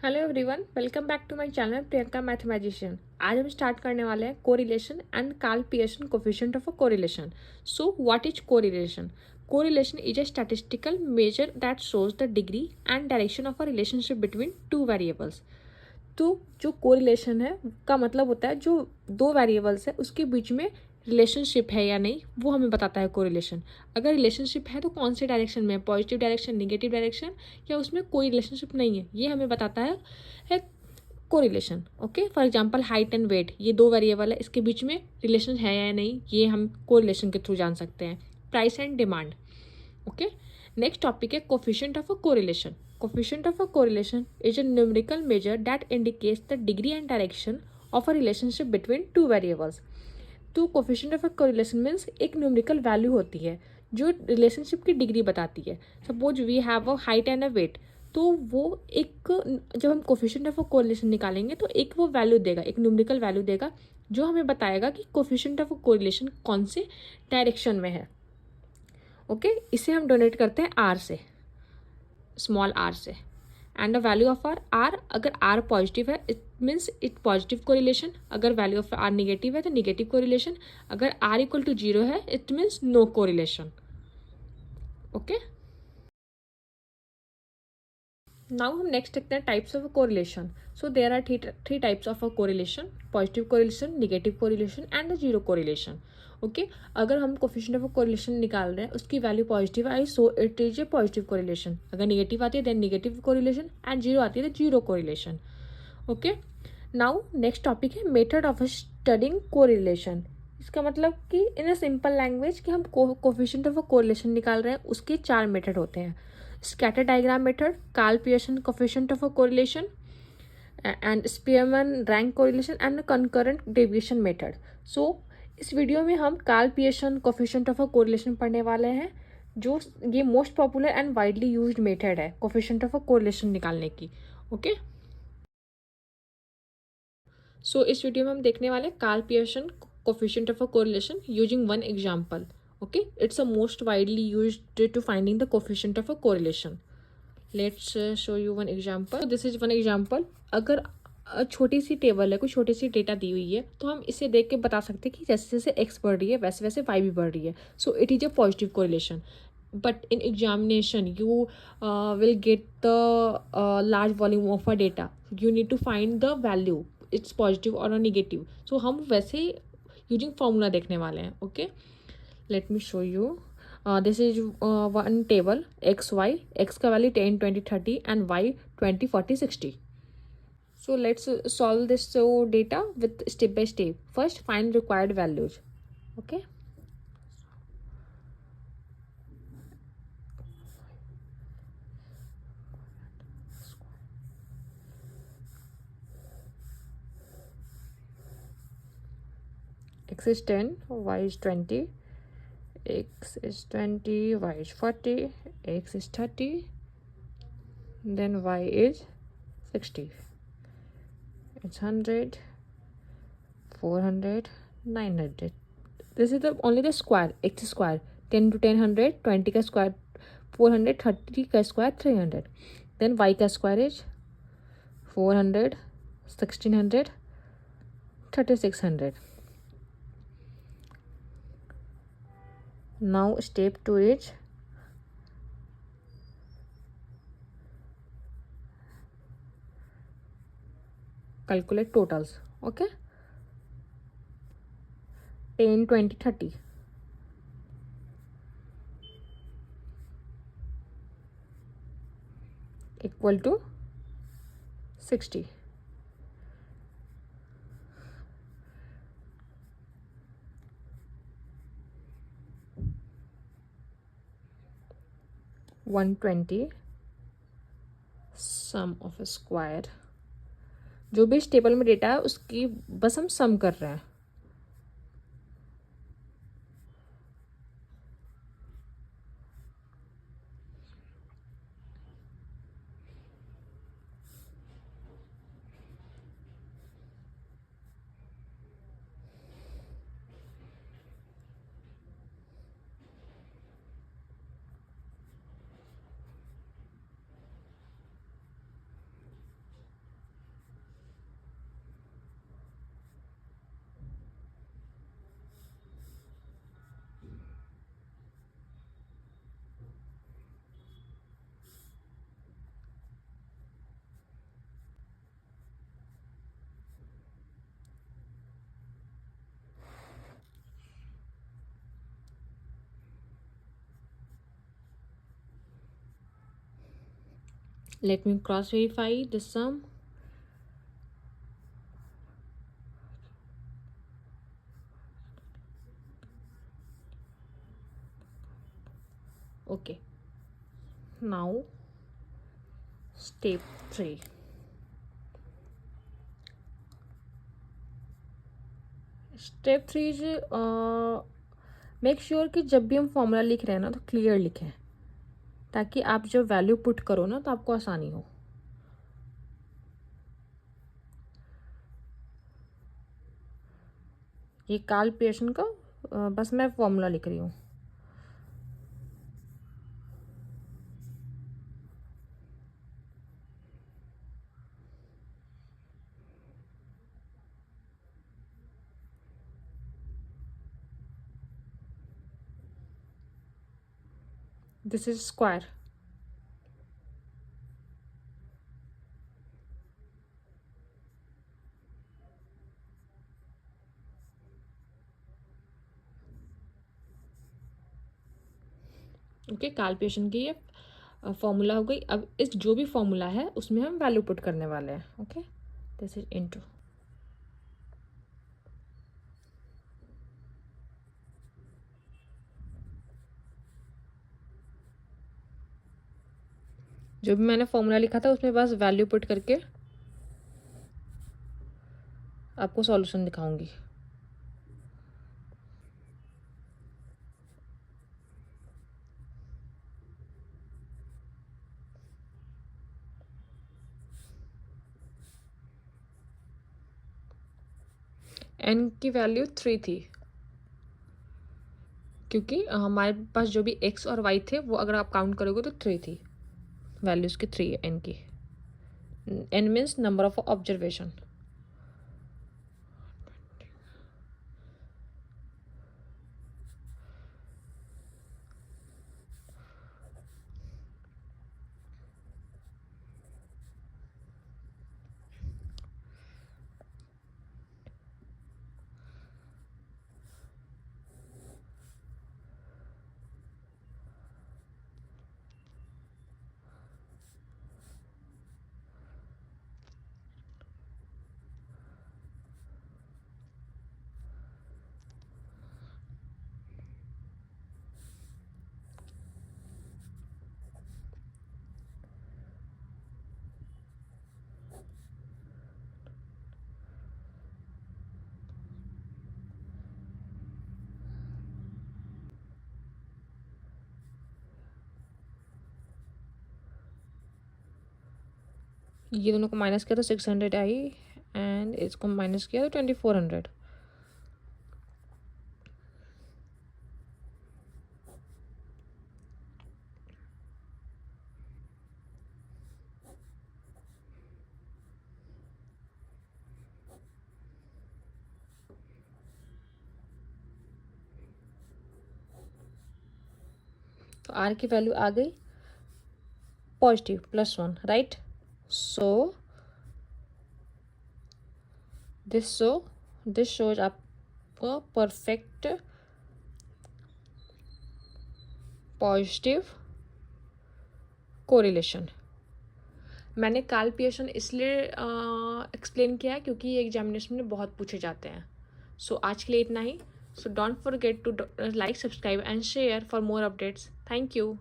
Hello everyone, welcome back to my channel Priyanka mathematician. आज हम start करने वाले हैं correlation and Karl Pearson coefficient of a correlation. So what is correlation? Correlation is a statistical measure that shows the degree and direction of a relationship between two variables. तो जो correlation है का मतलब होता है जो दो वेरिएबल्स है उसके बीच में रिलेशनशिप है या नहीं, वो हमें बताता है कोरिलेशन। अगर रिलेशनशिप है तो कौन से डायरेक्शन में, पॉजिटिव डायरेक्शन, नेगेटिव डायरेक्शन, या उसमें कोई रिलेशनशिप नहीं है, ये हमें बताता है correlation. Okay, for example height and weight, ये दो वेरिएबल है, इसके बीच में रिलेशन है या नहीं, ये हम कोरिलेशन के थ्रू जान सकते हैं। Price and demand. Okay, next topic है coefficient of a correlation. Coefficient of a correlation is a numerical measure that indicates the degree and direction of a relationship between two variables. तो coefficient of a correlation means एक numerical value होती है जो relationship की degree बताती है। Suppose we have a height and a weight, तो वो एक, जब हम कोफिशिएंट ऑफ अ कोरिलेशन निकालेंगे तो एक वो वैल्यू देगा, एक न्यूमेरिकल वैल्यू देगा जो हमें बताएगा कि कोफिशिएंट ऑफ अ कोरिलेशन कौन से डायरेक्शन में है। ओके, इसे हम डोनेट करते हैं आर से, स्मॉल आर से। And the value of R, अगर आर पॉजिटिव है it means it positive correlation, अगर वैल्यू ऑफ आर निगेटिव है तो निगेटिव कोरिलेशन, अगर आर इक्वल टू जीरो है it means no correlation. Okay, now हम नेक्स्ट देखते हैं types of correlation. So there are three types of a correlation: positive correlation, negative correlation and the zero correlation. Okay, अगर हम coefficient of correlation निकाल रहे हैं, उसकी वैल्यू पॉजिटिव आई so it is a positive correlation, अगर negative आती है then negative correlation, and zero आती है तो zero correlation. Okay, now next topic है मेथड ऑफ स्टडिंग कोरिलेशन। इसका मतलब कि इन अ सिंपल लैंग्वेज कि हम कोफिशिएंट ऑफ अ कोरिलेशन निकाल रहे हैं, उसके चार मेथड होते हैं: scatter diagram method, Karl Pearson coefficient of a correlation, and Spearman rank correlation and concurrent deviation method. So इस वीडियो में हम Karl Pearson coefficient of a correlation पढ़ने वाले हैं, जो ये most popular and widely used method है coefficient of a correlation निकालने की। ओके, सो इस वीडियो में हम देखने वाले Karl Pearson coefficient of a correlation using one example. Okay, it's a most widely used to finding the coefficient of a correlation. Let's show you one example. This is one example. अगर छोटी सी table है, कोई छोटी सी data दी हुई है, तो हम इसे देख के बता सकते हैं कि जैसे जैसे एक्स बढ़ रही है वैसे वैसे वाई भी बढ़ रही है। सो it is a positive correlation, but in examination you will get the large volume of a data. You need to find the value, it's positive or a negative. So हम वैसे यूजिंग फॉर्मूला देखने वाले हैं। Okay, let me show you. This is one table X Y, X का value 10 20 30 and Y 20 40 60. So let's solve this data with step by step. First find required values. Okay, x is 10, y is 20, x is 20, y is 40, x is 30, then y is 60. It's 100, 400, 900. This is the only the square, x square, 10 to 10 100, 20 का square 400, 30 का square 300. Then y का square is 400, 1600, 3600. Now step 2 is calculate totals. Okay, 10 20 30 equal to 60. One 20 sum of a square. जो भी इस table में data है उसकी बस हम सम कर रहे हैं। Let me cross verify this sum. Okay, now step 3. Step 3 is make sure कि जब भी हम फॉर्मूला लिख रहे हैं ना तो क्लियर लिखें, ताकि आप जब वैल्यू पुट करो ना तो आपको आसानी हो। ये कार्ल पियर्सन का बस मैं फॉर्मूला लिख रही हूँ। This is square. Okay, Karl Pearson की ये फॉर्मूला हो गई। अब इस जो भी फॉर्मूला है उसमें हम वैल्यू पुट करने वाले हैं। Okay, this is into. जो भी मैंने फॉर्मूला लिखा था उसमें बस वैल्यू पुट करके आपको सॉल्यूशन दिखाऊंगी। एन की वैल्यू 3 थी, क्योंकि हमारे पास जो भी एक्स और वाई थे वो अगर आप काउंट करोगे तो 3 थी। वैल्यूज़ की 3 है एन की। N means number of observation. ये दोनों को माइनस किया तो 600 आई, एंड इसको माइनस किया तो 2400। तो आर की वैल्यू आ गई positive +1, right. So this shows आपको परफेक्ट पॉजिटिव कोरिलेशन। मैंने कार्ल पियर्सन इसलिए एक्सप्लेन किया क्योंकि ये एग्जामिनेशन में बहुत पूछे जाते हैं। सो आज के लिए इतना ही। So don't forget to like, subscribe and share for more updates. Thank you.